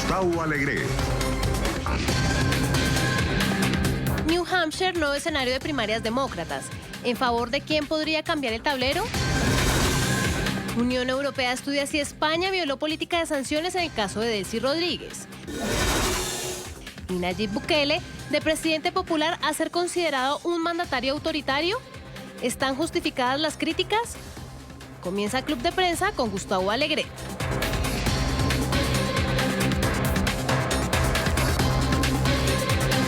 Gustavo Alegret. New Hampshire, nuevo escenario de primarias demócratas. ¿En favor de quién podría cambiar el tablero? Unión Europea estudia si España violó política de sanciones en el caso de Delcy Rodríguez. ¿Y Nayib Bukele, de presidente popular, a ser considerado un mandatario autoritario? ¿Están justificadas las críticas? Comienza Club de Prensa con Gustavo Alegret.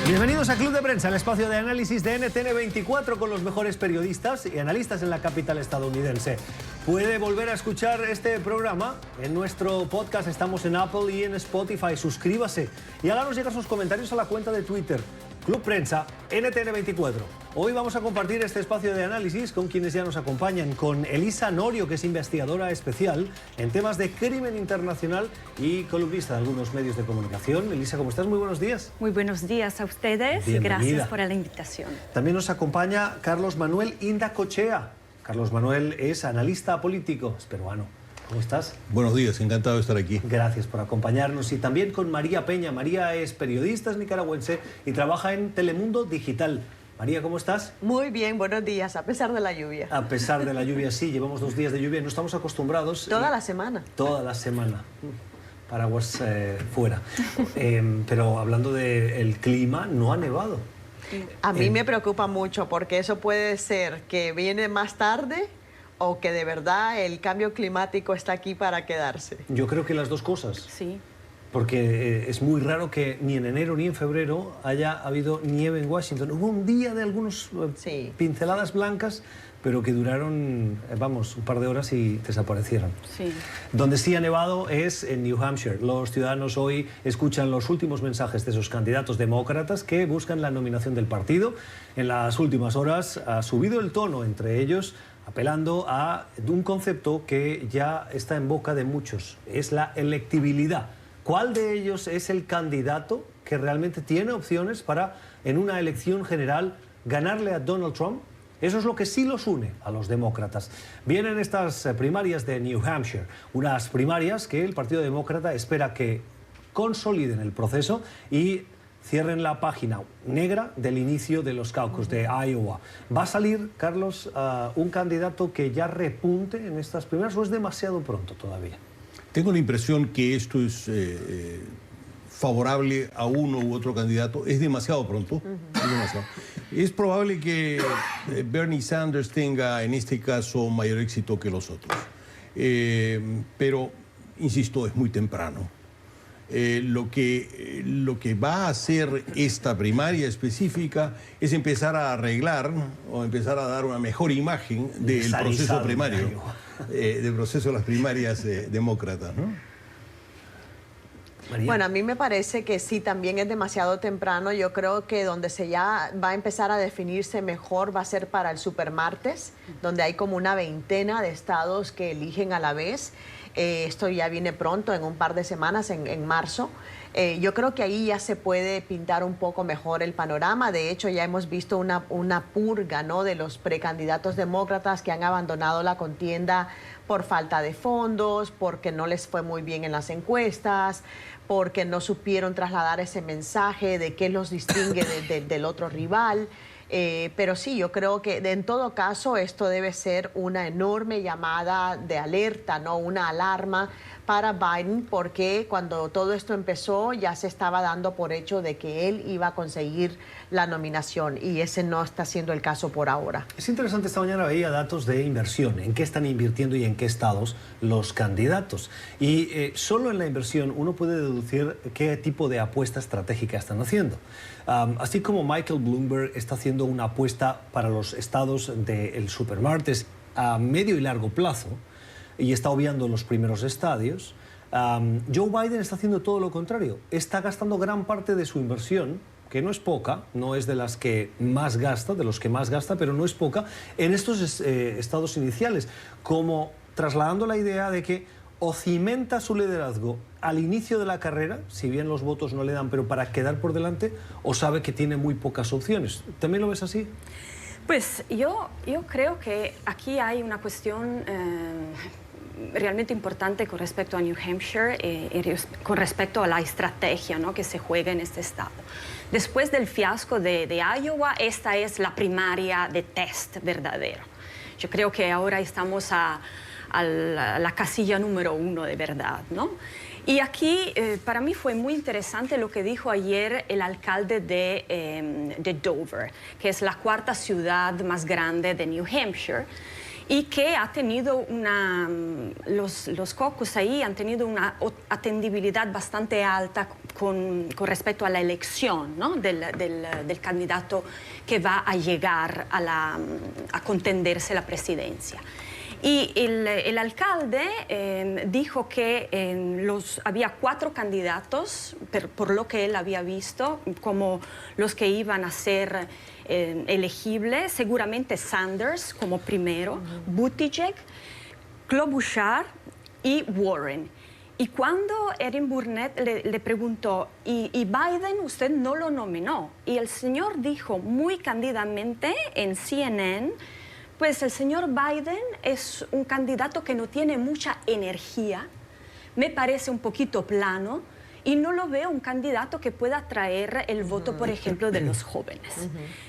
Bienvenidos a Club de Prensa, el espacio de análisis de NTN24 con los mejores periodistas y analistas en la capital estadounidense. Puede volver a escuchar este programa en nuestro podcast. Estamos en Apple y en Spotify. Suscríbase y háganos llegar sus comentarios a la cuenta de Twitter, Club Prensa NTN24. Hoy vamos a compartir este espacio de análisis con quienes ya nos acompañan, con Elisa Norio, que es investigadora especial en temas de crimen internacional y columnista de algunos medios de comunicación. Elisa, ¿cómo estás? Muy buenos días. Muy buenos días a ustedes y gracias por la invitación. También nos acompaña Carlos Manuel Indacochea. Carlos Manuel es analista político, es peruano. ¿Cómo estás? Buenos días, encantado de estar aquí. Gracias por acompañarnos. Y también con María Peña. María es periodista, es nicaragüense y trabaja en Telemundo Digital. María, ¿cómo estás? Muy bien, buenos días, a pesar de la lluvia. A pesar de la lluvia, sí, llevamos 2 días de lluvia y no estamos acostumbrados. Toda la semana. Toda la semana. Paraguas fuera. Pero hablando del clima, no ha nevado. A mí me preocupa mucho porque eso puede ser que viene más tarde o que de verdad el cambio climático está aquí para quedarse. Yo creo que las dos cosas. Sí. Porque es muy raro que ni en enero ni en febrero haya habido nieve en Washington. Hubo un día de algunos pinceladas blancas, pero que duraron, vamos, un par de horas y desaparecieron. Sí. Donde sí ha nevado es en New Hampshire. Los ciudadanos hoy escuchan los últimos mensajes de esos candidatos demócratas que buscan la nominación del partido. En las últimas horas ha subido el tono entre ellos, apelando a un concepto que ya está en boca de muchos, es la electibilidad. ¿Cuál de ellos es el candidato que realmente tiene opciones para, en una elección general, ganarle a Donald Trump? Eso es lo que sí los une a los demócratas. Vienen estas primarias de New Hampshire, unas primarias que el Partido Demócrata espera que consoliden el proceso y cierren la página negra del inicio de los caucus de Iowa. ¿Va a salir, Carlos, un candidato que ya repunte en estas primeras o es demasiado pronto todavía? Tengo la impresión que esto es favorable a uno u otro candidato. Es demasiado pronto. Es demasiado. Es probable que Bernie Sanders tenga, en este caso, mayor éxito que los otros. Pero, insisto, es muy temprano. Lo que va a hacer esta primaria específica es empezar a arreglar o empezar a dar una mejor imagen del proceso primario, del proceso de las primarias demócratas, ¿no? María. Bueno, a mí me parece que sí, también es demasiado temprano. Yo creo que donde se ya va a empezar a definirse mejor va a ser para el supermartes, donde hay como una veintena de estados que eligen a la vez. Esto ya viene pronto, en un par de semanas, en marzo. Yo creo que ahí ya se puede pintar un poco mejor el panorama. De hecho, ya hemos visto una purga, ¿no?, de los precandidatos demócratas que han abandonado la contienda por falta de fondos, porque no les fue muy bien en las encuestas, porque no supieron trasladar ese mensaje de qué los distingue del otro rival. Pero sí, yo creo que en todo caso esto debe ser una enorme llamada de alerta, ¿no?, una alarma para Biden, porque cuando todo esto empezó ya se estaba dando por hecho de que él iba a conseguir la nominación y ese no está siendo el caso por ahora. Es interesante, esta mañana veía datos de inversión, en qué están invirtiendo y en qué estados los candidatos. Y solo en la inversión uno puede deducir qué tipo de apuesta estratégica están haciendo. Así como Michael Bloomberg está haciendo una apuesta para los estados del supermartes a medio y largo plazo, y está obviando los primeros estadios, Joe Biden está haciendo todo lo contrario. Está gastando gran parte de su inversión, que no es poca, no es de las que más gasta, de los que más gasta, pero no es poca, en estos estados iniciales, como trasladando la idea de que o cimenta su liderazgo al inicio de la carrera, si bien los votos no le dan, pero para quedar por delante, o sabe que tiene muy pocas opciones. ¿También lo ves así? Pues yo creo que aquí hay una cuestión realmente importante con respecto a New Hampshire y con respecto a la estrategia, ¿no?, que se juega en este estado. Después del fiasco de Iowa, esta es la primaria de test verdadero. Yo creo que ahora estamos a la casilla número 1 de verdad, ¿no? Y aquí para mí fue muy interesante lo que dijo ayer el alcalde de Dover, que es la 4ª ciudad más grande de New Hampshire, y que ha tenido los caucus ahí han tenido una atendibilidad bastante alta con respecto a la elección, ¿no?, del candidato que va a llegar a contenderse la presidencia. Y el alcalde dijo que había 4 candidatos, por lo que él había visto, como los que iban a ser elegibles, seguramente Sanders como primero, Buttigieg, Klobuchar y Warren. Y cuando Erin Burnett le preguntó, ¿y Biden usted no lo nominó? Y el señor dijo muy cándidamente en CNN, pues el señor Biden es un candidato que no tiene mucha energía, me parece un poquito plano, y no lo veo un candidato que pueda atraer el voto, por ejemplo, de los jóvenes.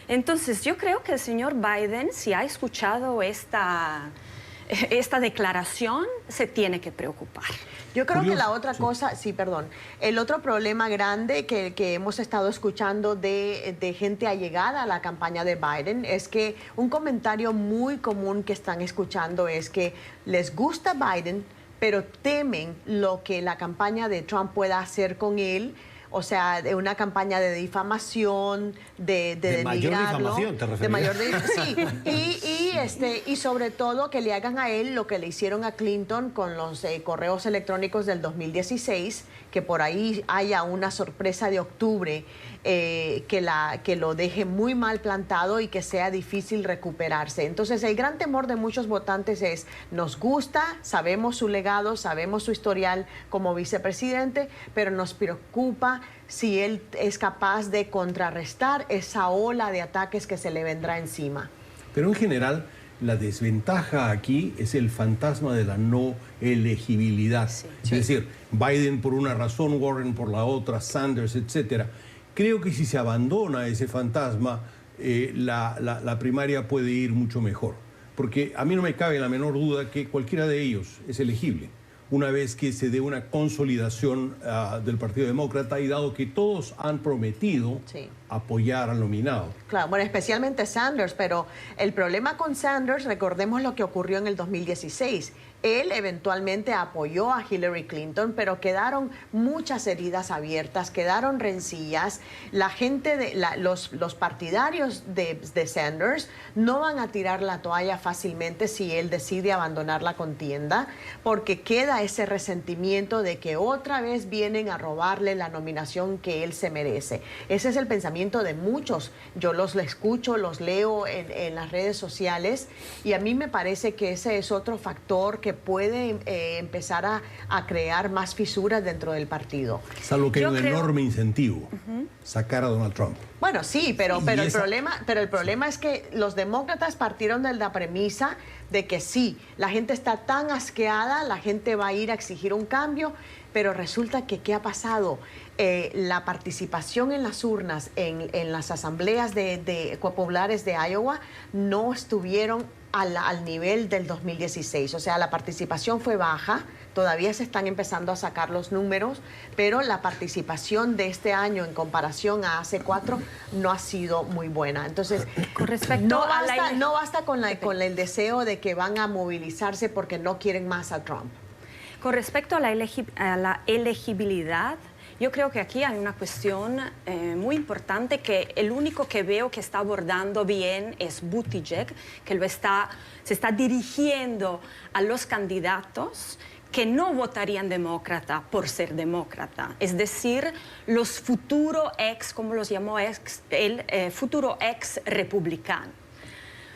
Entonces, yo creo que el señor Biden, si ha escuchado esta declaración, se tiene que preocupar. Yo creo que la otra cosa, sí, perdón, el otro problema grande que hemos estado escuchando de gente allegada a la campaña de Biden es que un comentario muy común que están escuchando es que les gusta Biden, pero temen lo que la campaña de Trump pueda hacer con él. O sea, de una campaña de difamación, de mayor difamación, ¿te refieres? De mayor sí, y sobre todo que le hagan a él lo que le hicieron a Clinton con los correos electrónicos del 2016, que por ahí haya una sorpresa de octubre que lo deje muy mal plantado y que sea difícil recuperarse. Entonces, el gran temor de muchos votantes es, nos gusta, sabemos su legado, sabemos su historial como vicepresidente, pero nos preocupa si él es capaz de contrarrestar esa ola de ataques que se le vendrá encima. Pero en general, la desventaja aquí es el fantasma de la no elegibilidad. Sí. Es decir, Biden por una razón, Warren por la otra, Sanders, etcétera. Creo que si se abandona ese fantasma, la primaria puede ir mucho mejor. Porque a mí no me cabe la menor duda que cualquiera de ellos es elegible, una vez que se dé una consolidación del Partido Demócrata, y dado que todos han prometido apoyar al nominado. Claro, bueno, especialmente Sanders, pero el problema con Sanders, recordemos lo que ocurrió en el 2016. Él eventualmente apoyó a Hillary Clinton, pero quedaron muchas heridas abiertas, quedaron rencillas. La gente, los partidarios de Sanders no van a tirar la toalla fácilmente si él decide abandonar la contienda, porque queda ese resentimiento de que otra vez vienen a robarle la nominación que él se merece. Ese es el pensamiento de muchos. Yo los escucho, los leo en las redes sociales, y a mí me parece que ese es otro factor que puede empezar a crear más fisuras dentro del partido. Salvo que hay un enorme incentivo, sacar a Donald Trump. Bueno, sí, pero el problema es que los demócratas partieron de la premisa de que sí, la gente está tan asqueada, la gente va a ir a exigir un cambio, pero resulta que ¿qué ha pasado? La participación en las urnas, en las asambleas populares de Iowa, no estuvieron al nivel del 2016. O sea, la participación fue baja, todavía se están empezando a sacar los números, pero la participación de este año en comparación a hace 4 no ha sido muy buena. Entonces, con respecto no basta con el deseo de que van a movilizarse porque no quieren más a Trump. Con respecto a la elegibilidad, yo creo que aquí hay una cuestión muy importante que el único que veo que está abordando bien es Buttigieg, que se está dirigiendo a los candidatos que no votarían demócrata por ser demócrata, es decir, los futuro como los llamó futuro ex republicano.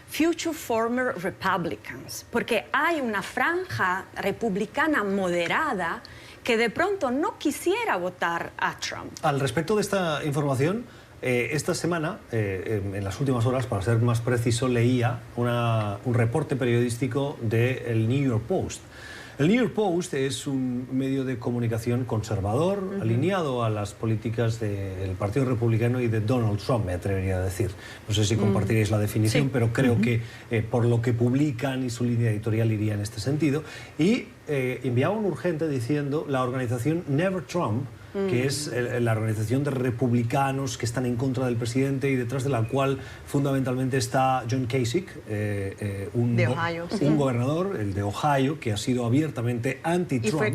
Future Former Republicans, porque hay una franja republicana moderada que de pronto no quisiera votar a Trump. Al respecto de esta información, esta semana, en las últimas horas, para ser más preciso, leía un reporte periodístico del New York Post, El New York Post es un medio de comunicación conservador, alineado a las políticas del Partido Republicano y de Donald Trump, me atrevería a decir. No sé si compartiréis la definición, pero creo que por lo que publican y su línea editorial iría en este sentido. Y enviaba un urgente diciendo la organización Never Trump, que es la organización de republicanos que están en contra del presidente y detrás de la cual fundamentalmente está John Kasich, un gobernador, el de Ohio, que ha sido abiertamente anti-Trump.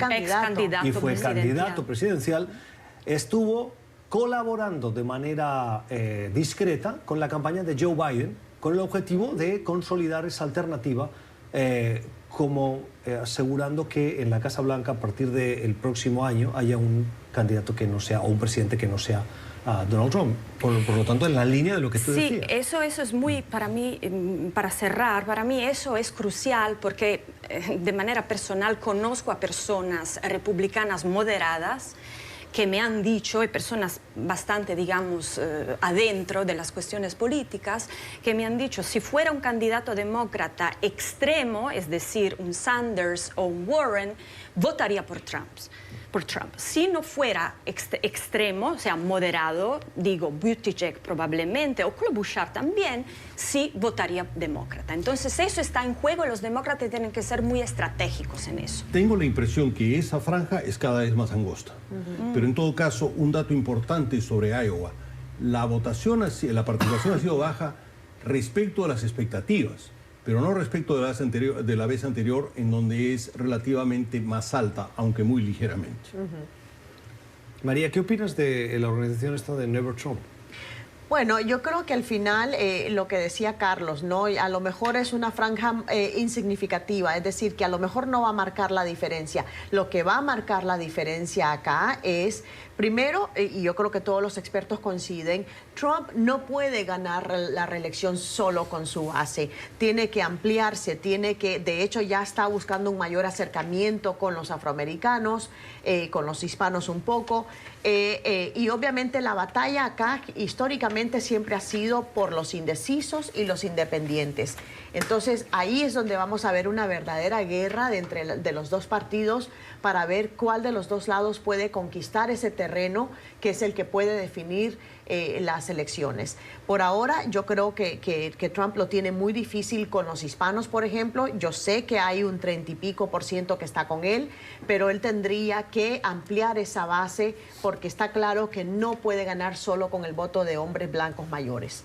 Y fue candidato presidencial. Estuvo colaborando de manera discreta con la campaña de Joe Biden con el objetivo de consolidar esa alternativa como asegurando que en la Casa Blanca a partir del próximo año haya un candidato que no sea, o un presidente que no sea Donald Trump. Por lo tanto, en la línea de lo que tú decías. Sí, eso es muy, para mí, para cerrar, para mí eso es crucial porque de manera personal conozco a personas republicanas moderadas que me han dicho, y personas bastante, digamos, adentro de las cuestiones políticas, que me han dicho, si fuera un candidato demócrata extremo, es decir, un Sanders o un Warren, votaría por Trump. Si no fuera extremo, o sea, moderado, digo, Buttigieg probablemente, o Klobuchar también, sí votaría demócrata. Entonces, eso está en juego y los demócratas tienen que ser muy estratégicos en eso. Tengo la impresión que esa franja es cada vez más angosta. Pero en todo caso, un dato importante sobre Iowa, la participación ha sido baja respecto a las expectativas, pero no respecto de la vez anterior, en donde es relativamente más alta, aunque muy ligeramente. María, ¿qué opinas de la organización esta de Never Trump? Bueno, yo creo que al final lo que decía Carlos, ¿no? A lo mejor es una franja insignificativa, es decir, que a lo mejor no va a marcar la diferencia. Lo que va a marcar la diferencia acá es, primero, y yo creo que todos los expertos coinciden, Trump no puede ganar la reelección solo con su base. Tiene que ampliarse, de hecho ya está buscando un mayor acercamiento con los afroamericanos, con los hispanos un poco. Y obviamente la batalla acá históricamente siempre ha sido por los indecisos y los independientes. Entonces ahí es donde vamos a ver una verdadera guerra de los dos partidos para ver cuál de los dos lados puede conquistar ese terreno que es el que puede definir las elecciones. Por ahora yo creo que Trump lo tiene muy difícil con los hispanos, por ejemplo. Yo sé que hay un 30 y pico % que está con él, pero él tendría que ampliar esa base porque está claro que no puede ganar solo con el voto de hombres blancos mayores.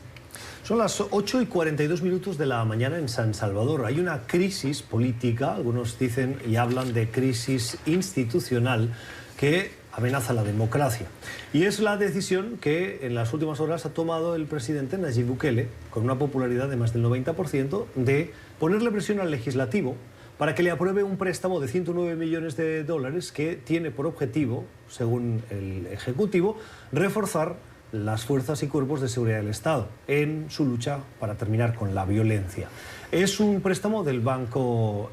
Son las 8:42 de la mañana en San Salvador. Hay una crisis política, algunos dicen y hablan de crisis institucional que amenaza la democracia. Y es la decisión que en las últimas horas ha tomado el presidente Nayib Bukele, con una popularidad de más del 90%, de ponerle presión al legislativo para que le apruebe un préstamo de 109 millones de dólares que tiene por objetivo, según el Ejecutivo, reforzar las fuerzas y cuerpos de seguridad del Estado en su lucha para terminar con la violencia. Es un préstamo del Banco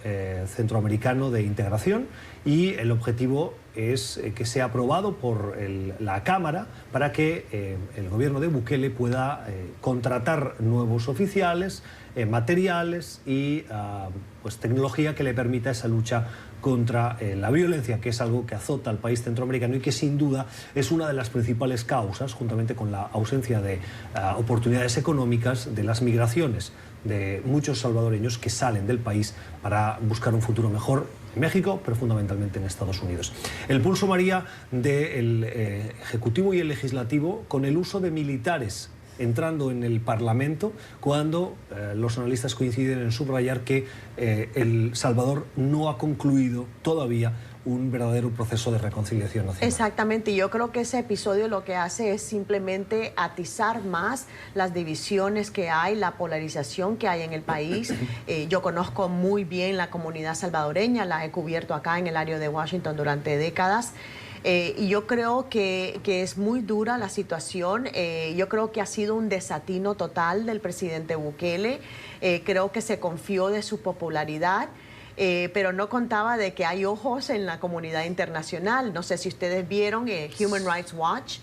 Centroamericano de Integración y el objetivo es que sea aprobado por la Cámara para que el gobierno de Bukele pueda contratar nuevos oficiales, materiales y pues tecnología que le permita esa lucha contra la violencia, que es algo que azota al país centroamericano y que sin duda es una de las principales causas, juntamente con la ausencia de oportunidades económicas, de las migraciones de muchos salvadoreños que salen del país para buscar un futuro mejor en México, pero fundamentalmente en Estados Unidos. El pulso, María, del Ejecutivo y el Legislativo con el uso de militares entrando en el Parlamento, cuando los analistas coinciden en subrayar que El Salvador no ha concluido todavía un verdadero proceso de reconciliación nacional. Exactamente, yo creo que ese episodio lo que hace es simplemente atizar más las divisiones que hay, la polarización que hay en el país. Yo conozco muy bien la comunidad salvadoreña, la he cubierto acá en el área de Washington durante décadas. Y yo creo que es muy dura la situación. Yo creo que ha sido un desatino total del presidente Bukele. Creo que se confió de su popularidad. pero no contaba de que hay ojos en la comunidad internacional. No sé si ustedes vieron Human Rights Watch,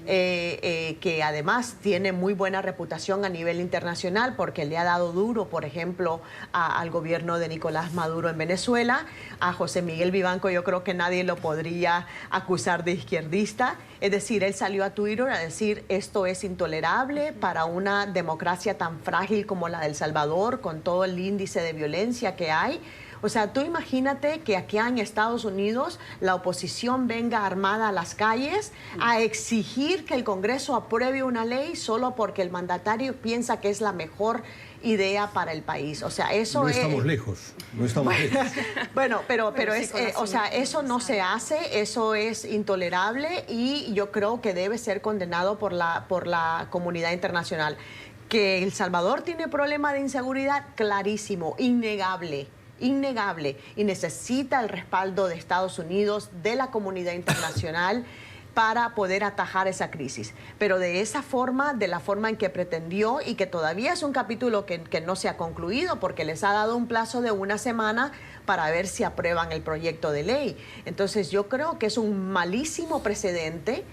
que además tiene muy buena reputación a nivel internacional porque le ha dado duro, por ejemplo, al gobierno de Nicolás Maduro en Venezuela. A José Miguel Vivanco yo creo que nadie lo podría acusar de izquierdista. Es decir, él salió a Twitter a decir esto es intolerable para una democracia tan frágil como la de El Salvador, con todo el índice de violencia que hay. O sea, tú imagínate que aquí en Estados Unidos la oposición venga armada a las calles a exigir que el Congreso apruebe una ley solo porque el mandatario piensa que es la mejor idea para el país. O sea, eso no es... estamos lejos, no estamos lejos. Bueno, pero es, o sea, eso no se hace, eso es intolerable y yo creo que debe ser condenado por la comunidad internacional. Que El Salvador tiene problema de inseguridad, clarísimo, innegable, y necesita el respaldo de Estados Unidos, de la comunidad internacional, para poder atajar esa crisis. Pero de esa forma, de la forma en que pretendió, y que todavía es un capítulo que no se ha concluido, porque les ha dado un plazo de 1 semana para ver si aprueban el proyecto de ley. Entonces yo creo que es un malísimo precedente,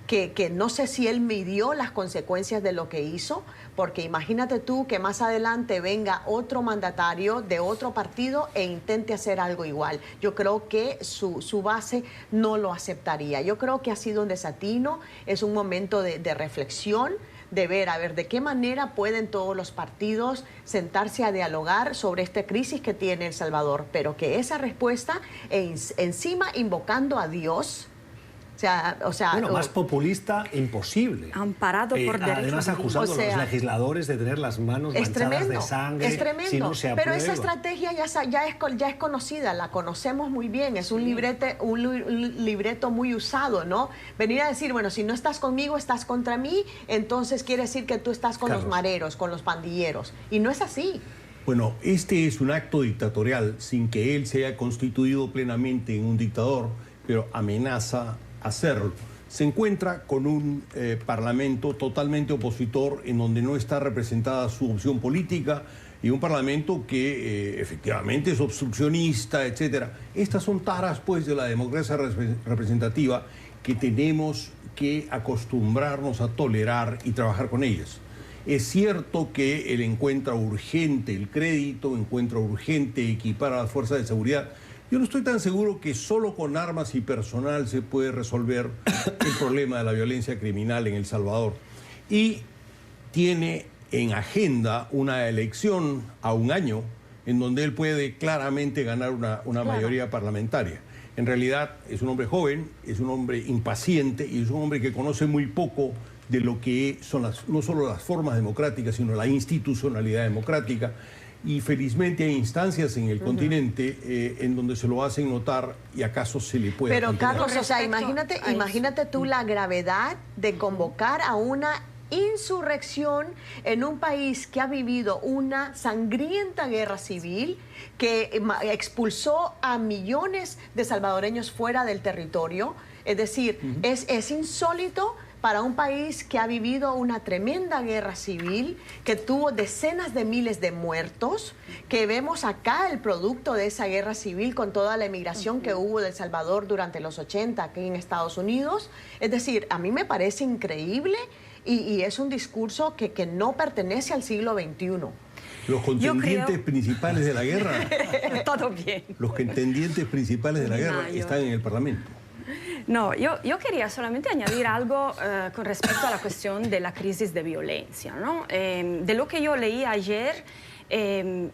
que no sé si él midió las consecuencias de lo que hizo, porque imagínate tú que más adelante venga otro mandatario de otro partido e intente hacer algo igual. Yo creo que su base no lo aceptaría. Yo creo que ha sido un desatino, es un momento de reflexión, de ver, a ver, de qué manera pueden todos los partidos sentarse a dialogar sobre esta crisis que tiene El Salvador, pero que esa respuesta, encima invocando a Dios, o sea, bueno, más populista imposible. Amparado por derechos. Además, acusando a los legisladores de tener las manos manchadas de sangre. Es tremendo. Si no se aprueba. Pero esa estrategia ya es conocida, la conocemos muy bien. Es un libreto muy usado, ¿no? Venir a decir, bueno, si no estás conmigo, estás contra mí, entonces quiere decir que tú estás con los mareros, con los pandilleros. Y no es así. Bueno, este es un acto dictatorial sin que él se haya constituido plenamente en un dictador, pero amenaza hacerlo. Se encuentra con un parlamento totalmente opositor en donde no está representada su opción política y un parlamento que efectivamente es obstruccionista, etcétera. Estas son taras, pues, de la democracia representativa que tenemos que acostumbrarnos a tolerar y trabajar con ellas. Es cierto que él encuentra urgente el crédito, encuentra urgente equipar a las fuerzas de seguridad. Yo no estoy tan seguro que solo con armas y personal se puede resolver el problema de la violencia criminal en El Salvador. Y tiene en agenda una elección a 1 año en donde él puede claramente ganar una mayoría parlamentaria. En realidad es un hombre joven, es un hombre impaciente y es un hombre que conoce muy poco de lo que son no solo las formas democráticas, sino la institucionalidad democrática. Y felizmente hay instancias en el continente en donde se lo hacen notar y acaso se le puede Pero contener. Carlos, o sea, imagínate tú la gravedad de convocar a una insurrección en un país que ha vivido una sangrienta guerra civil, que expulsó a millones de salvadoreños fuera del territorio. Es decir, es insólito para un país que ha vivido una tremenda guerra civil, que tuvo decenas de miles de muertos, que vemos acá el producto de esa guerra civil con toda la emigración que hubo de El Salvador durante los 80 aquí en Estados Unidos. Es decir, a mí me parece increíble y es un discurso que no pertenece al siglo XXI. Los contendientes principales de la guerra. Todo bien. Los contendientes principales de la guerra están en el Parlamento. No, yo quería solamente añadir algo con respecto a la cuestión de la crisis de violencia, ¿no? De lo que yo leí ayer, el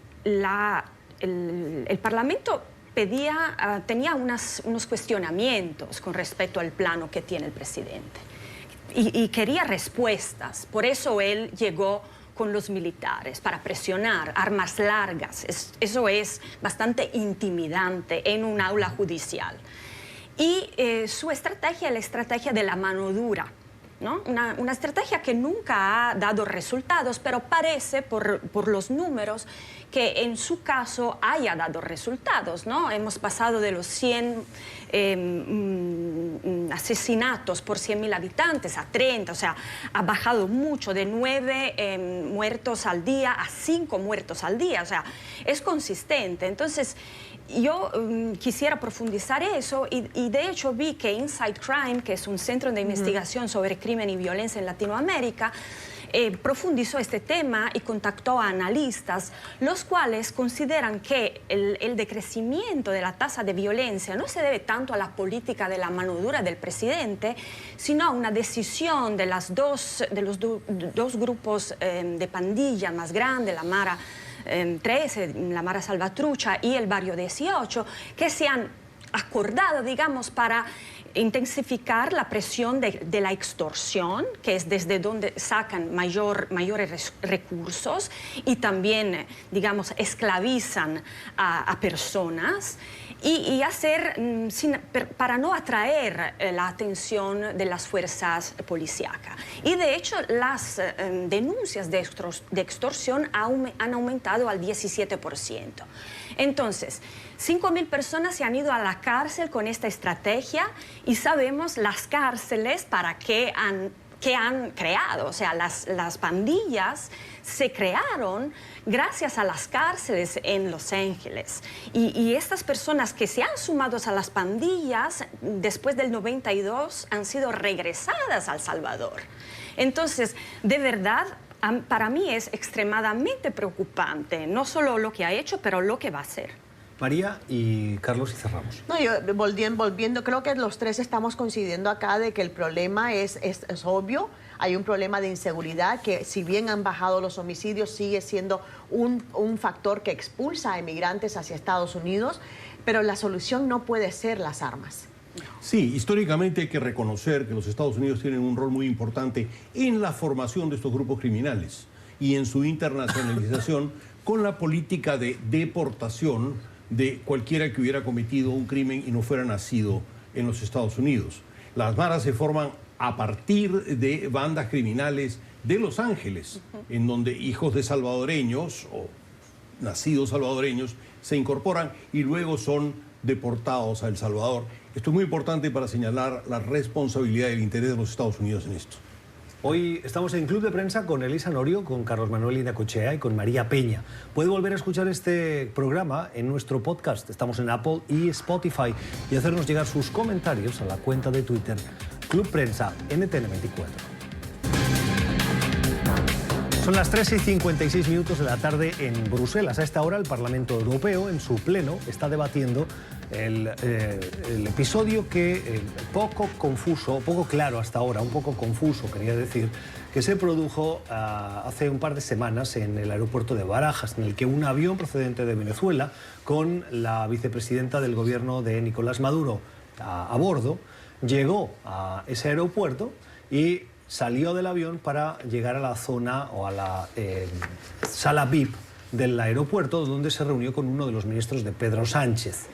Parlamento tenía unos cuestionamientos con respecto al plano que tiene el presidente y quería respuestas. Por eso él llegó con los militares para presionar, armas largas. Eso es bastante intimidante en un aula judicial. Y su estrategia es la estrategia de la mano dura, ¿no? Una estrategia que nunca ha dado resultados, pero parece, por los números, que en su caso haya dado resultados, ¿no? Hemos pasado de los 100 asesinatos por 100.000 habitantes a 30, o sea, ha bajado mucho, de 9 muertos al día a 5 muertos al día, o sea, es consistente. Entonces, yo quisiera profundizar eso y de hecho vi que Inside Crime, que es un centro de investigación sobre crimen y violencia en Latinoamérica, profundizó este tema y contactó a analistas, los cuales consideran que el decrecimiento de la tasa de violencia no se debe tanto a la política de la mano dura del presidente, sino a una decisión de los dos grupos de pandilla más grandes, la Mara 13, la Mara Salvatrucha y el Barrio 18, que se han acordado, digamos, para intensificar la presión de la extorsión, que es desde donde sacan mayores recursos y también, digamos, esclavizan a personas y hacer, para no atraer la atención de las fuerzas policíacas. Y de hecho, las denuncias de extorsión han aumentado al 17%. Entonces, 5.000 personas se han ido a la cárcel con esta estrategia y sabemos las cárceles para qué han creado. O sea, las pandillas se crearon gracias a las cárceles en Los Ángeles. Y estas personas que se han sumado a las pandillas después del 92 han sido regresadas a El Salvador. Entonces, de verdad, para mí es extremadamente preocupante, no solo lo que ha hecho, pero lo que va a hacer. María y Carlos, y cerramos. No, yo volviendo, creo que los tres estamos coincidiendo acá de que el problema es obvio. Hay un problema de inseguridad que, si bien han bajado los homicidios, sigue siendo un factor que expulsa a emigrantes hacia Estados Unidos, pero la solución no puede ser las armas. Sí, históricamente hay que reconocer que los Estados Unidos tienen un rol muy importante en la formación de estos grupos criminales y en su internacionalización con la política de deportación de cualquiera que hubiera cometido un crimen y no fuera nacido en los Estados Unidos. Las maras se forman a partir de bandas criminales de Los Ángeles, en donde hijos de salvadoreños o nacidos salvadoreños se incorporan y luego son deportados a El Salvador. Esto es muy importante para señalar la responsabilidad y el interés de los Estados Unidos en esto. Hoy estamos en Club de Prensa con Elisa Norio, con Carlos Manuel Inacochea y con María Peña. Puede volver a escuchar este programa en nuestro podcast. Estamos en Apple y Spotify, y hacernos llegar sus comentarios a la cuenta de Twitter Club Prensa NTN24. Son las 3:56 de la tarde en Bruselas. A esta hora el Parlamento Europeo, en su pleno, está debatiendo el episodio que poco confuso, poco claro hasta ahora, un poco confuso, quería decir, que se produjo hace un par de semanas en el aeropuerto de Barajas, en el que un avión procedente de Venezuela, con la vicepresidenta del gobierno de Nicolás Maduro a bordo, llegó a ese aeropuerto y salió del avión para llegar a la zona o a la sala VIP del aeropuerto, donde se reunió con uno de los ministros de Pedro Sánchez.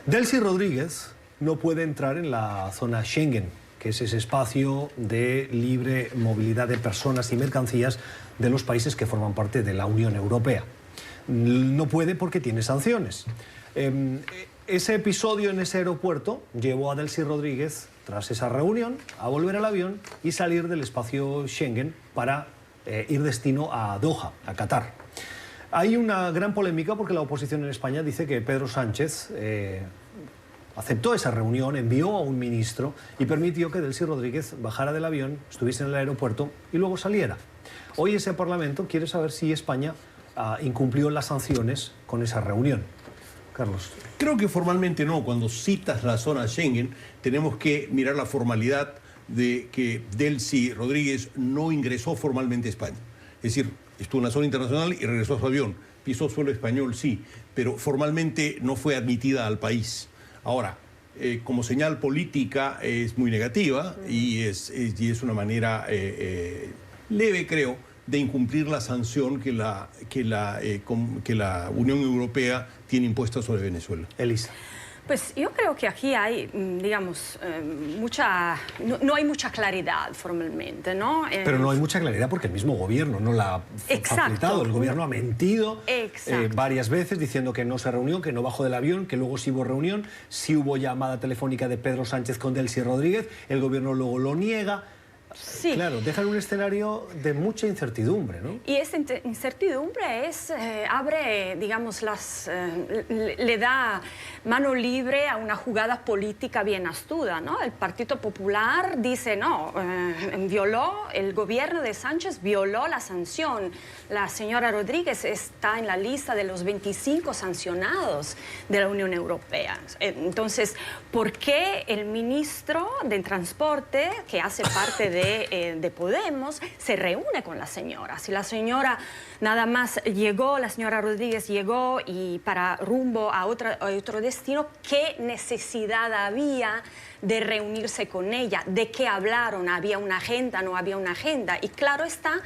Delcy Rodríguez no puede entrar en la zona Schengen, que es ese espacio de libre movilidad de personas y mercancías de los países que forman parte de la Unión Europea. No puede porque tiene sanciones. Ese episodio en ese aeropuerto llevó a Delcy Rodríguez, tras esa reunión, a volver al avión y salir del espacio Schengen para ir destino a Doha, a Qatar. Hay una gran polémica porque la oposición en España dice que Pedro Sánchez aceptó esa reunión, envió a un ministro y permitió que Delcy Rodríguez bajara del avión, estuviese en el aeropuerto y luego saliera. Hoy ese Parlamento quiere saber si España incumplió las sanciones con esa reunión. Carlos. Creo que formalmente no. Cuando citas la zona Schengen, tenemos que mirar la formalidad de que Delcy Rodríguez no ingresó formalmente a España. Es decir, estuvo en la zona internacional y regresó a su avión. Pisó suelo español, sí, pero formalmente no fue admitida al país. Ahora, como señal política es muy negativa y es una manera leve, creo, de incumplir la sanción que la Unión Europea tiene impuesta sobre Venezuela. Elisa. Pues yo creo que aquí hay, digamos, no hay mucha claridad formalmente, ¿no? Pero no hay mucha claridad porque el mismo gobierno no la ha facilitado. El gobierno ha mentido varias veces diciendo que no se reunió, que no bajó del avión, que luego sí hubo reunión, sí hubo llamada telefónica de Pedro Sánchez con Delcy Rodríguez, el gobierno luego lo niega. Sí. Claro, dejan un escenario de mucha incertidumbre, ¿no? Y esa incertidumbre abre, digamos, le da mano libre a una jugada política bien astuta, ¿no? El Partido Popular dice, no, el gobierno de Sánchez violó la sanción. La señora Rodríguez está en la lista de los 25 sancionados de la Unión Europea. Entonces, ¿por qué el ministro de Transporte, que hace parte de Podemos, se reúne con la señora? Si la señora nada más llegó, la señora Rodríguez llegó y para rumbo a otro destino, ¿qué necesidad había de reunirse con ella? ¿De qué hablaron? ¿Había una agenda? ¿No había una agenda? Y claro está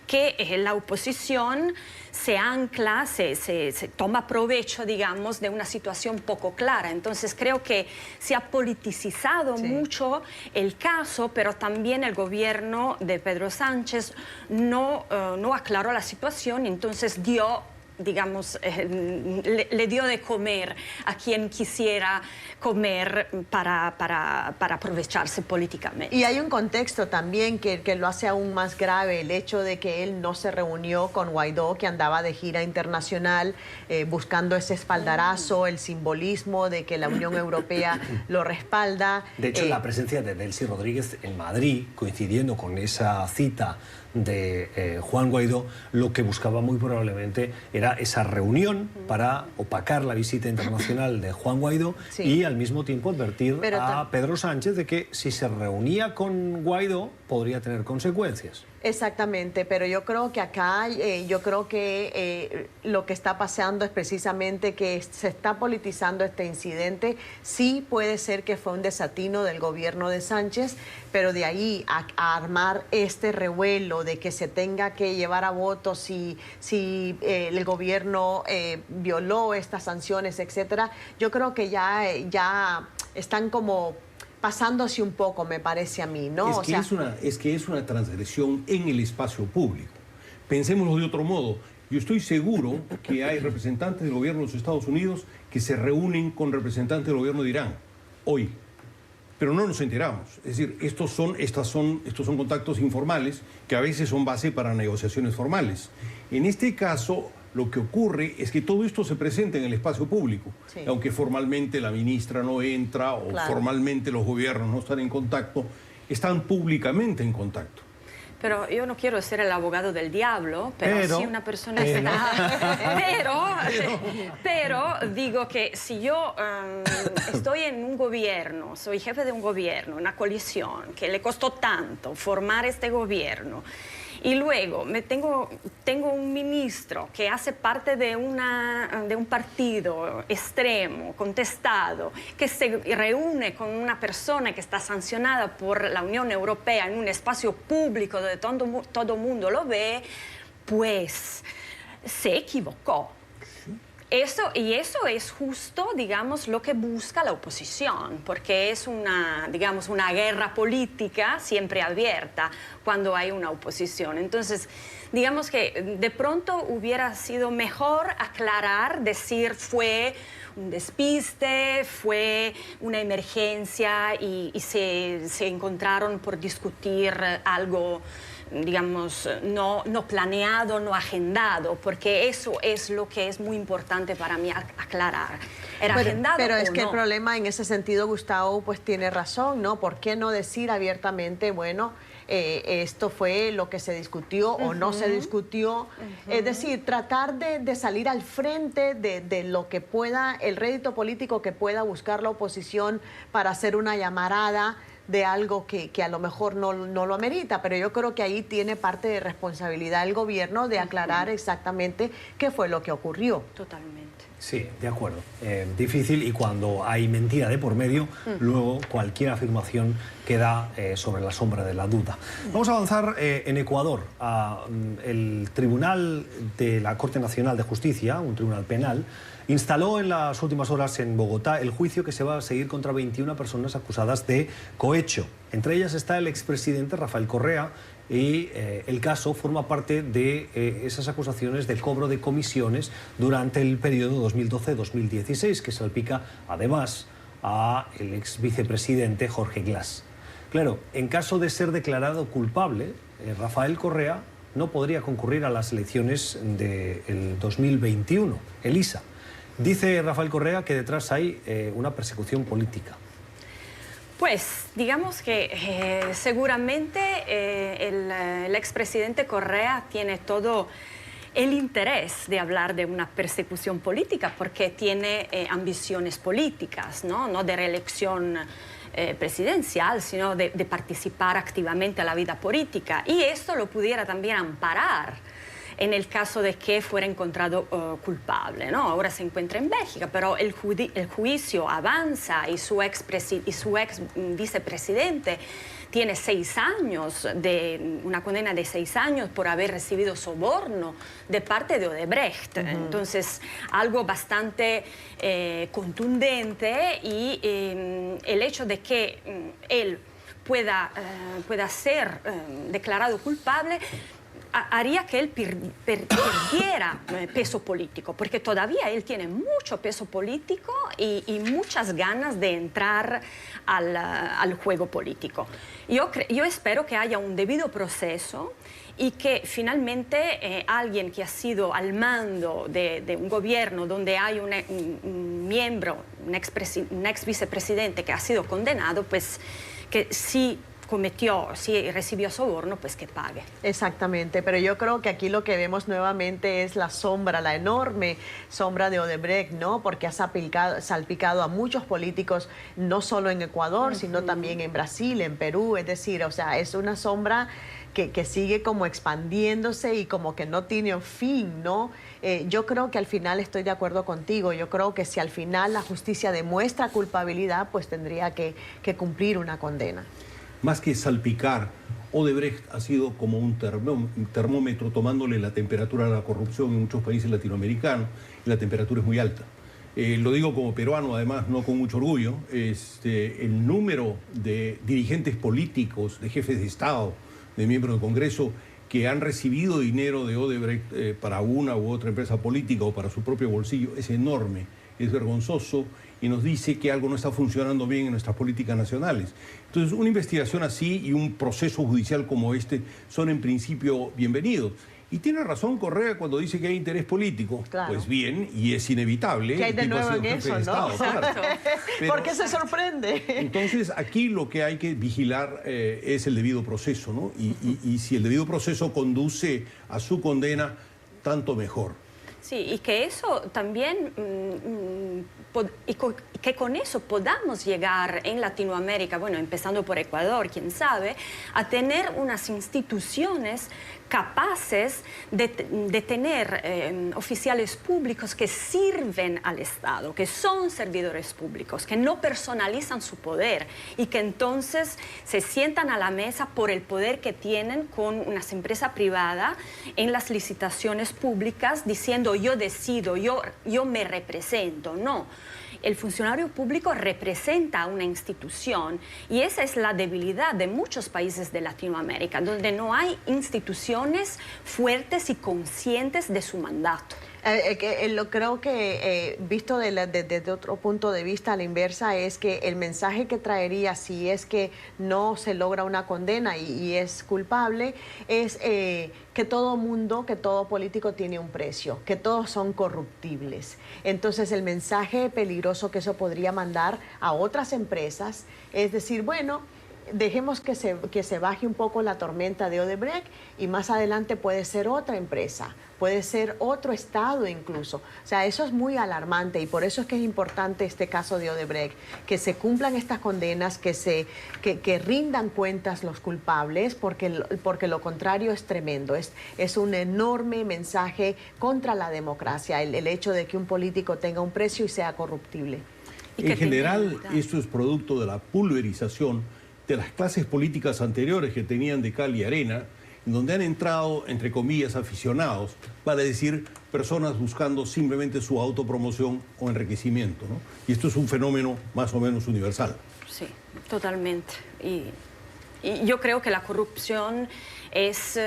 que la oposición se ancla, se toma provecho, digamos, de una situación poco clara. Entonces creo que se ha politicizado mucho el caso, pero también el gobierno de Pedro Sánchez no aclaró la situación, entonces digamos, le dio de comer a quien quisiera comer para aprovecharse políticamente. Y hay un contexto también que lo hace aún más grave, el hecho de que él no se reunió con Guaidó, que andaba de gira internacional buscando ese espaldarazo, el simbolismo de que la Unión Europea lo respalda. De hecho, la presencia de Delcy Rodríguez en Madrid, coincidiendo con esa cita de Juan Guaidó, lo que buscaba muy probablemente era esa reunión para opacar la visita internacional de Juan Guaidó y al mismo tiempo advertir a Pedro Sánchez de que si se reunía con Guaidó podría tener consecuencias. Exactamente, pero yo creo que acá, lo que está pasando es precisamente que se está politizando este incidente. Sí puede ser que fue un desatino del gobierno de Sánchez, pero de ahí a armar este revuelo de que se tenga que llevar a voto si el gobierno violó estas sanciones, etcétera, yo creo que ya están como pasándose un poco, me parece a mí, ¿no? Es que es una transgresión en el espacio público. Pensémoslo de otro modo. Yo estoy seguro que hay representantes del gobierno de los Estados Unidos que se reúnen con representantes del gobierno de Irán hoy, pero no nos enteramos. Es decir, estos son contactos informales que a veces son base para negociaciones formales. En este caso, lo que ocurre es que todo esto se presenta en el espacio público, aunque formalmente la ministra no entra o formalmente los gobiernos no están en contacto, están públicamente en contacto. Pero yo no quiero ser el abogado del diablo, pero si una persona está... Pero digo que si yo estoy en un gobierno, soy jefe de un gobierno, una coalición, que le costó tanto formar este gobierno, y luego tengo un ministro que hace parte de un partido extremo, contestado, que se reúne con una persona que está sancionada por la Unión Europea en un espacio público donde todo el mundo lo ve, pues se equivocó. Eso es justo, digamos, lo que busca la oposición, porque es una guerra política siempre abierta cuando hay una oposición. Entonces, digamos que de pronto hubiera sido mejor aclarar, decir fue un despiste, fue una emergencia y se encontraron por discutir algo, digamos, no planeado, no agendado, porque eso es lo que es muy importante para mí aclarar. ¿Era agendado pero es o que no? el problema en ese sentido, Gustavo, pues tiene razón, ¿no? ¿Por qué no decir abiertamente, bueno, esto fue lo que se discutió o no se discutió? Es decir, tratar de salir al frente de lo que pueda, el rédito político que pueda buscar la oposición para hacer una llamarada de algo que a lo mejor no lo amerita, pero yo creo que ahí tiene parte de responsabilidad el gobierno de aclarar exactamente qué fue lo que ocurrió. Totalmente. Sí, de acuerdo. Difícil, y cuando hay mentira de por medio, luego cualquier afirmación queda sobre la sombra de la duda. Vamos a avanzar en Ecuador. El Tribunal de la Corte Nacional de Justicia, un tribunal penal, instaló en las últimas horas en Bogotá el juicio que se va a seguir contra 21 personas acusadas de cohecho. Entre ellas está el expresidente Rafael Correa, y el caso forma parte de esas acusaciones de cobro de comisiones durante el periodo 2012-2016, que salpica además a el ex vicepresidente Jorge Glass. Claro, en caso de ser declarado culpable, Rafael Correa no podría concurrir a las elecciones del 2021, Elisa. Dice Rafael Correa que detrás hay una persecución política. Pues digamos que seguramente el expresidente Correa tiene todo el interés de hablar de una persecución política porque tiene ambiciones políticas, no de reelección presidencial, sino de participar activamente a la vida política. Y esto lo pudiera también amparar en el caso de que fuera encontrado culpable, ¿no? Ahora se encuentra en Bélgica, pero el juicio avanza y su ex vicepresidente tiene 6 años, una condena de 6 años por haber recibido soborno de parte de Odebrecht. Entonces, algo bastante contundente, y el hecho de que él pueda ser declarado culpable haría que él perdiera peso político, porque todavía él tiene mucho peso político y muchas ganas de entrar al juego político. Yo espero que haya un debido proceso y que finalmente alguien que ha sido al mando de un gobierno donde hay un miembro, un ex vicepresidente que ha sido condenado, pues que sí si recibió soborno, pues que pague. Exactamente, pero yo creo que aquí lo que vemos nuevamente es la sombra, la enorme sombra de Odebrecht, ¿no? Porque ha salpicado a muchos políticos, no solo en Ecuador, sino también en Brasil, en Perú, es decir, o sea, es una sombra que sigue como expandiéndose y como que no tiene un fin, ¿no? Yo creo que al final estoy de acuerdo contigo. Yo creo que si al final la justicia demuestra culpabilidad, pues tendría que cumplir una condena. Más que salpicar, Odebrecht ha sido como un termómetro tomándole la temperatura a la corrupción en muchos países latinoamericanos, y la temperatura es muy alta. Lo digo como peruano, además, no con mucho orgullo. El número de dirigentes políticos, de jefes de Estado, de miembros del Congreso, que han recibido dinero de Odebrecht para una u otra empresa política o para su propio bolsillo, es enorme, es vergonzoso, y nos dice que algo no está funcionando bien en nuestras políticas nacionales. Entonces, una investigación así y un proceso judicial como este son en principio bienvenidos. Y tiene razón Correa cuando dice que hay interés político. Claro. Pues bien, y es inevitable. ¿Qué hay de nuevo en eso, no? Estado, claro. ¿Por qué se sorprende? Entonces, aquí lo que hay que vigilar es el debido proceso, ¿no? Y si el debido proceso conduce a su condena, tanto mejor. Sí, y que eso también, que con eso podamos llegar en Latinoamérica, bueno, empezando por Ecuador, quién sabe, a tener unas instituciones capaces de tener oficiales públicos que sirven al Estado, que son servidores públicos, que no personalizan su poder y que entonces se sientan a la mesa por el poder que tienen con una empresa privada en las licitaciones públicas diciendo yo decido, yo me represento. No. El funcionario público representa a una institución y esa es la debilidad de muchos países de Latinoamérica, donde no hay instituciones fuertes y conscientes de su mandato. Creo que visto desde otro punto de vista a la inversa es que el mensaje que traería si es que no se logra una condena y es culpable es que todo mundo, que todo político tiene un precio, que todos son corruptibles. Entonces el mensaje peligroso que eso podría mandar a otras empresas es decir, bueno, dejemos que se baje un poco la tormenta de Odebrecht y más adelante puede ser otra empresa, puede ser otro estado incluso. O sea, eso es muy alarmante y por eso es que es importante este caso de Odebrecht, que se cumplan estas condenas, que rindan cuentas los culpables, porque lo contrario es tremendo. Es un enorme mensaje contra la democracia, el hecho de que un político tenga un precio y sea corruptible. En general, esto es producto de la pulverización de las clases políticas anteriores que tenían de cal y arena, en donde han entrado, entre comillas, aficionados, vale decir, personas buscando simplemente su autopromoción o enriquecimiento, ¿no? Y esto es un fenómeno más o menos universal. Sí, totalmente. Y yo creo que la corrupción es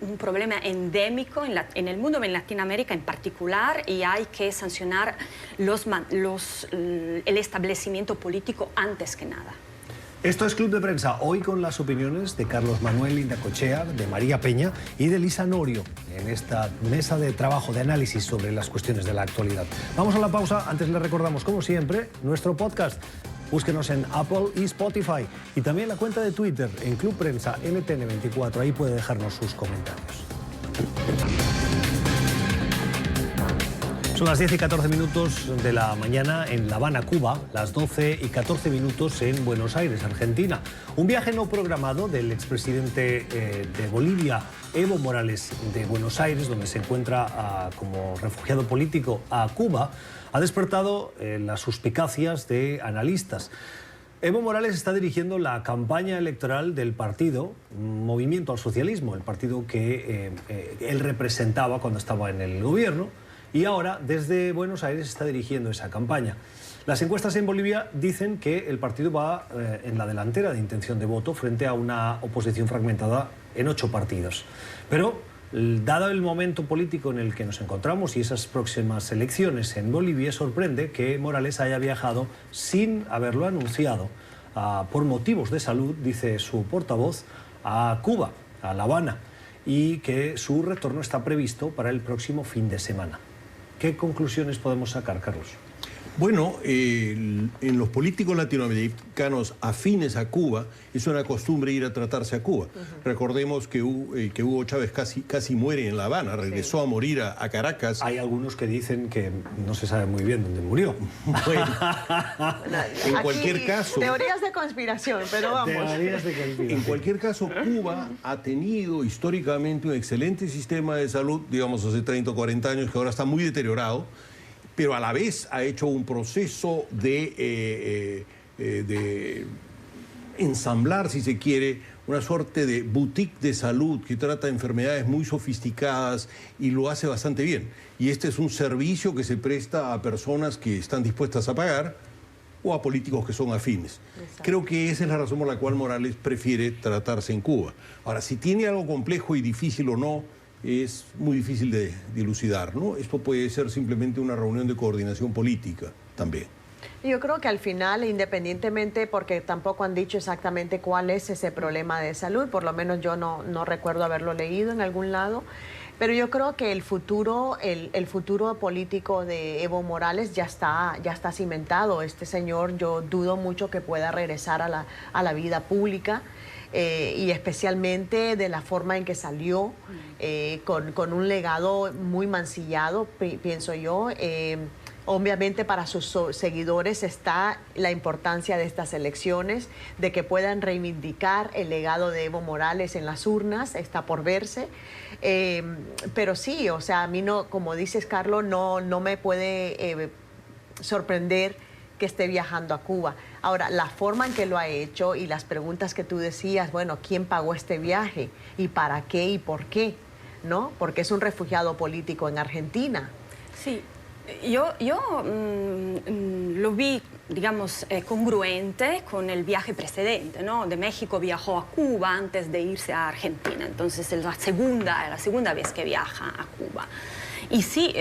un problema endémico en el mundo, en Latinoamérica en particular, y hay que sancionar el establecimiento político antes que nada. Esto es Club de Prensa, hoy con las opiniones de Carlos Manuel Indacochea, de María Peña y de Lisa Norio en esta mesa de trabajo, de análisis sobre las cuestiones de la actualidad. Vamos a la pausa, antes les recordamos, como siempre, nuestro podcast. Búsquenos en Apple y Spotify y también la cuenta de Twitter en Club Prensa NTN24, ahí puede dejarnos sus comentarios. Son las 10 y 14 minutos de la mañana en La Habana, Cuba, las 12 y 14 minutos en Buenos Aires, Argentina. Un viaje no programado del expresidente de Bolivia, Evo Morales, de Buenos Aires, donde se encuentra como refugiado político, a Cuba, ha despertado las suspicacias de analistas. Evo Morales está dirigiendo la campaña electoral del partido Movimiento al Socialismo, el partido que él representaba cuando estaba en el gobierno, y ahora desde Buenos Aires está dirigiendo esa campaña. Las encuestas en Bolivia dicen que el partido va en la delantera de intención de voto frente a una oposición fragmentada en 8 partidos. Pero, dado el momento político en el que nos encontramos y esas próximas elecciones en Bolivia, sorprende que Morales haya viajado sin haberlo anunciado por motivos de salud, dice su portavoz, a Cuba, a La Habana, y que su retorno está previsto para el próximo fin de semana. ¿Qué conclusiones podemos sacar, Carlos? Bueno, en los políticos latinoamericanos afines a Cuba es una costumbre ir a tratarse a Cuba. Recordemos que Hugo Chávez casi muere en La Habana, regresó a morir a Caracas. Hay algunos que dicen que no se sabe muy bien dónde murió. Bueno, en cualquier caso... Teorías de conspiración, pero vamos. Teorías de conspiración. En cualquier caso, Cuba ha tenido históricamente un excelente sistema de salud, digamos hace 30 o 40 años, que ahora está muy deteriorado, pero a la vez ha hecho un proceso de ensamblar, si se quiere, una suerte de boutique de salud que trata enfermedades muy sofisticadas y lo hace bastante bien. Y este es un servicio que se presta a personas que están dispuestas a pagar o a políticos que son afines. Exacto. Creo que esa es la razón por la cual Morales prefiere tratarse en Cuba. Ahora, si tiene algo complejo y difícil o no, es muy difícil de dilucidar, ¿no? Esto puede ser simplemente una reunión de coordinación política también. Yo creo que al final, independientemente, porque tampoco han dicho exactamente cuál es ese problema de salud, por lo menos yo no recuerdo haberlo leído en algún lado, pero yo creo que el futuro político de Evo Morales ya está cimentado. Este señor, yo dudo mucho que pueda regresar a la vida pública. Y especialmente de la forma en que salió, con un legado muy mancillado, pienso yo. Obviamente para sus seguidores está la importancia de estas elecciones, de que puedan reivindicar el legado de Evo Morales en las urnas, está por verse. Pero sí, o sea, a mí no, como dices, Carlos, no me puede sorprender que esté viajando a Cuba. Ahora, la forma en que lo ha hecho y las preguntas que tú decías, bueno, ¿quién pagó este viaje? ¿Y para qué y por qué? ¿No? Porque es un refugiado político en Argentina. Sí, yo lo vi, digamos, congruente con el viaje precedente, ¿no? De México viajó a Cuba antes de irse a Argentina, entonces es la segunda vez que viaja a Cuba. Y sí,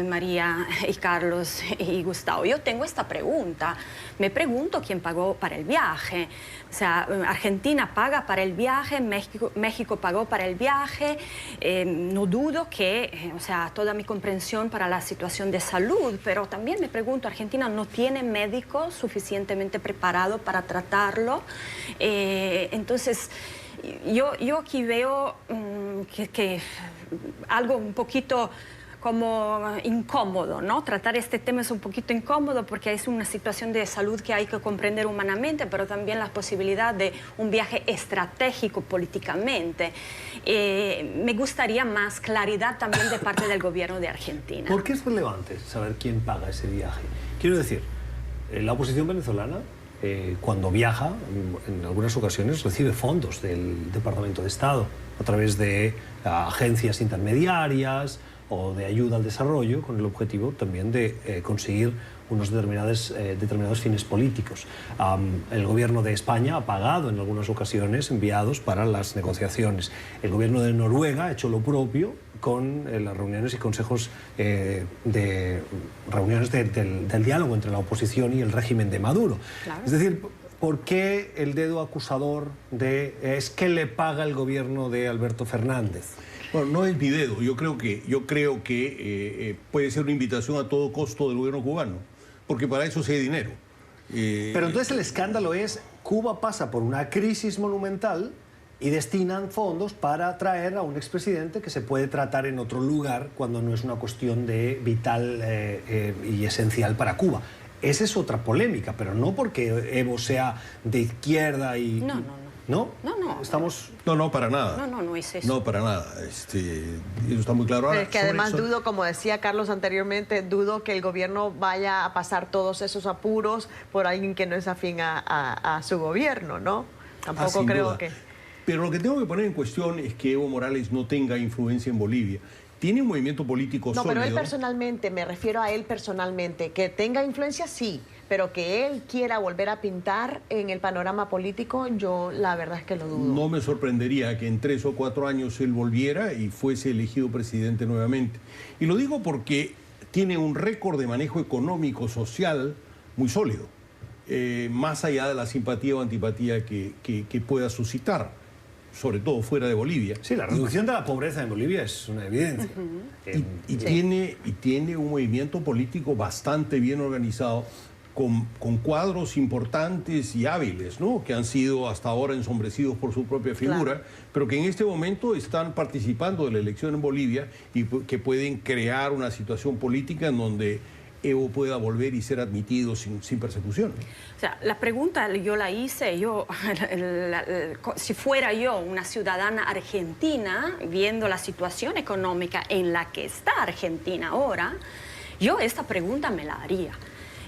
María y Carlos y Gustavo, yo tengo esta pregunta. Me pregunto quién pagó para el viaje. O sea, Argentina paga para el viaje, México pagó para el viaje. No dudo que, o sea, toda mi comprensión para la situación de salud, pero también me pregunto, Argentina no tiene médicos suficientemente preparados para tratarlo. Entonces, yo aquí veo que algo un poquito como incómodo, ¿no? Tratar este tema es un poquito incómodo porque es una situación de salud que hay que comprender humanamente, pero también la posibilidad de un viaje estratégico políticamente. Me gustaría más claridad también de parte del gobierno de Argentina. ¿Por qué es relevante saber quién paga ese viaje? Quiero decir, la oposición venezolana, cuando viaja, en algunas ocasiones recibe fondos del Departamento de Estado a través de agencias intermediarias o de ayuda al desarrollo, con el objetivo también de conseguir unos determinados fines políticos. El gobierno de España ha pagado en algunas ocasiones enviados para las negociaciones. El gobierno de Noruega ha hecho lo propio con las reuniones y consejos del diálogo entre la oposición y el régimen de Maduro. Claro. Es decir, ¿por qué el dedo acusador es que le paga el gobierno de Alberto Fernández? Bueno, no es mi dedo. Yo creo que puede ser una invitación a todo costo del gobierno cubano, porque para eso sí hay dinero. Pero entonces el escándalo es, Cuba pasa por una crisis monumental y destinan fondos para traer a un expresidente que se puede tratar en otro lugar cuando no es una cuestión de vital y esencial para Cuba. Esa es otra polémica, pero no porque Evo sea de izquierda y... No, Estamos... No, para nada. No es eso. No, para nada. Eso está muy claro. Ahora, pero es que además dudo, como decía Carlos anteriormente, dudo que el gobierno vaya a pasar todos esos apuros por alguien que no es afín a su gobierno, ¿no? Tampoco creo que... Pero lo que tengo que poner en cuestión es que Evo Morales no tenga influencia en Bolivia. Tiene un movimiento político sólido. No, pero él personalmente, me refiero a él personalmente, que tenga influencia, sí, pero que él quiera volver a pintar en el panorama político, yo la verdad es que lo dudo. No me sorprendería que en 3 o 4 años él volviera y fuese elegido presidente nuevamente. Y lo digo porque tiene un récord de manejo económico, social, muy sólido, más allá de la simpatía o antipatía que pueda suscitar, sobre todo fuera de Bolivia. Sí, la reducción de la pobreza en Bolivia es una evidencia. Y tiene un movimiento político bastante bien organizado, con cuadros importantes y hábiles, ¿no? Que han sido hasta ahora ensombrecidos por su propia figura, pero que en este momento están participando de la elección en Bolivia y que pueden crear una situación política en donde Evo pueda volver y ser admitido sin persecución. O sea, la pregunta yo la hice, si fuera yo una ciudadana argentina, viendo la situación económica en la que está Argentina ahora, yo esta pregunta me la haría.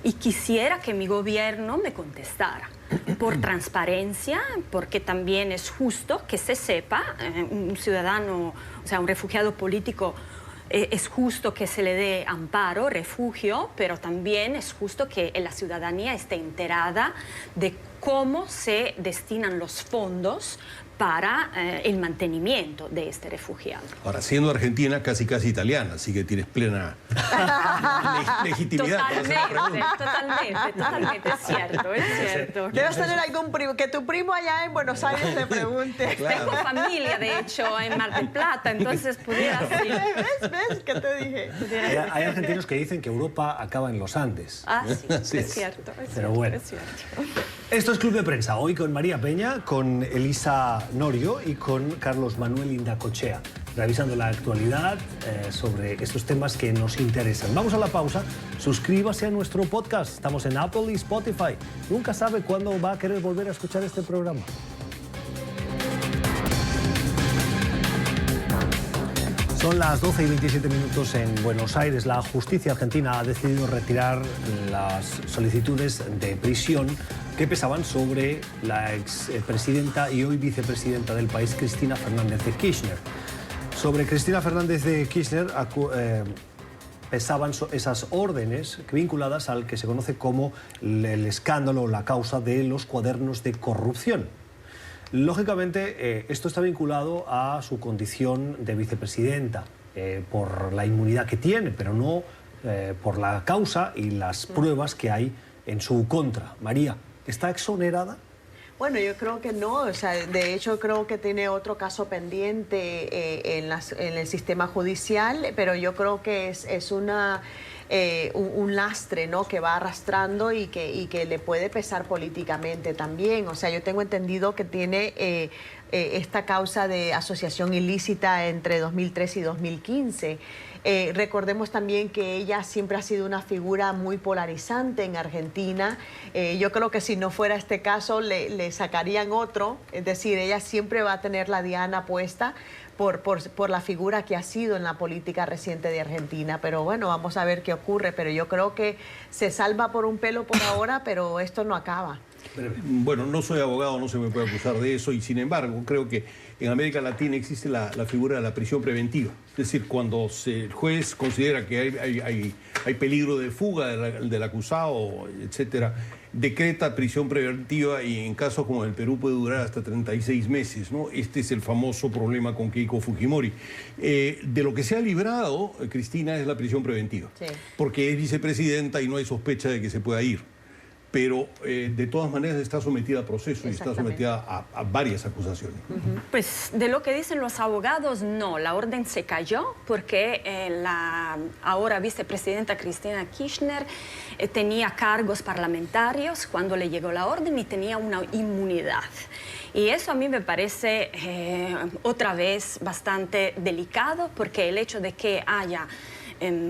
Y quisiera que mi gobierno me contestara por transparencia, porque también es justo que se sepa, un ciudadano, o sea, un refugiado político, es justo que se le dé amparo, refugio, pero también es justo que la ciudadanía esté enterada de cómo se destinan los fondos para el mantenimiento de este refugiado. Ahora, siendo Argentina, casi italiana, así que tienes plena legitimidad. Totalmente, es cierto. Debes tener algún primo, que tu primo allá en Buenos Aires te pregunte. Tengo familia, de hecho, en Mar del Plata, entonces pudiera ser. ¿Ves? ¿Qué te dije? Hay argentinos que dicen que Europa acaba en los Andes. Sí, es cierto. Pero bueno. Esto es Club de Prensa, hoy con María Peña, con Elisa Norio y con Carlos Manuel Indacochea, revisando la actualidad sobre estos temas que nos interesan. Vamos a la pausa, suscríbase a nuestro podcast, estamos en Apple y Spotify. Nunca sabe cuándo va a querer volver a escuchar este programa. Son las 12 y 27 minutos en Buenos Aires. La justicia argentina ha decidido retirar las solicitudes de prisión que pesaban sobre la expresidenta y hoy vicepresidenta del país, Cristina Fernández de Kirchner. Sobre Cristina Fernández de Kirchner pesaban esas órdenes vinculadas al que se conoce como el escándalo o la causa de los cuadernos de corrupción. Lógicamente, esto está vinculado a su condición de vicepresidenta por la inmunidad que tiene, pero no por la causa y las pruebas que hay en su contra. María, ¿está exonerada? Bueno, yo creo que no, o sea, de hecho creo que tiene otro caso pendiente en el sistema judicial, pero yo creo que es un lastre, ¿no?, que va arrastrando y que le puede pesar políticamente también. O sea, yo tengo entendido que tiene esta causa de asociación ilícita entre 2003 y 2015. Recordemos también que ella siempre ha sido una figura muy polarizante en Argentina. Yo creo que si no fuera este caso le sacarían otro, es decir, ella siempre va a tener la diana puesta por la figura que ha sido en la política reciente de Argentina. Pero bueno, vamos a ver qué ocurre, pero yo creo que se salva por un pelo por ahora, pero esto no acaba. Bueno, no soy abogado, no se me puede acusar de eso, y sin embargo creo que en América Latina existe la figura de la prisión preventiva. Es decir, cuando el juez considera que hay peligro de fuga del acusado, etcétera, decreta prisión preventiva, y en casos como el Perú puede durar hasta 36 meses, ¿no? Este es el famoso problema con Keiko Fujimori. De lo que se ha librado, Cristina, es la prisión preventiva, sí, porque es vicepresidenta y no hay sospecha de que se pueda ir. Pero de todas maneras está sometida a proceso y está sometida a varias acusaciones. Pues de lo que dicen los abogados, no, la orden se cayó porque la ahora vicepresidenta Cristina Kirchner tenía cargos parlamentarios cuando le llegó la orden y tenía una inmunidad. Y eso a mí me parece otra vez bastante delicado, porque el hecho de que haya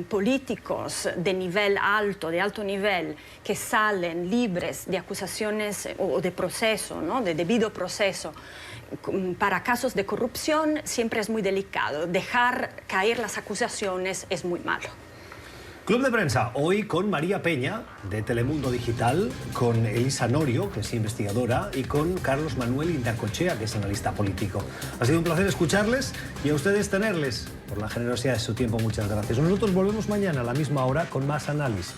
políticos de nivel alto, de alto nivel, que salen libres de acusaciones o de proceso, ¿no?, de debido proceso, para casos de corrupción, siempre es muy delicado. Dejar caer las acusaciones es muy malo. Club de Prensa, hoy con María Peña, de Telemundo Digital, con Elisa Norio, que es investigadora, y con Carlos Manuel Indacochea, que es analista político. Ha sido un placer escucharles y a ustedes tenerles. Por la generosidad de su tiempo, muchas gracias. Nosotros volvemos mañana a la misma hora con más análisis.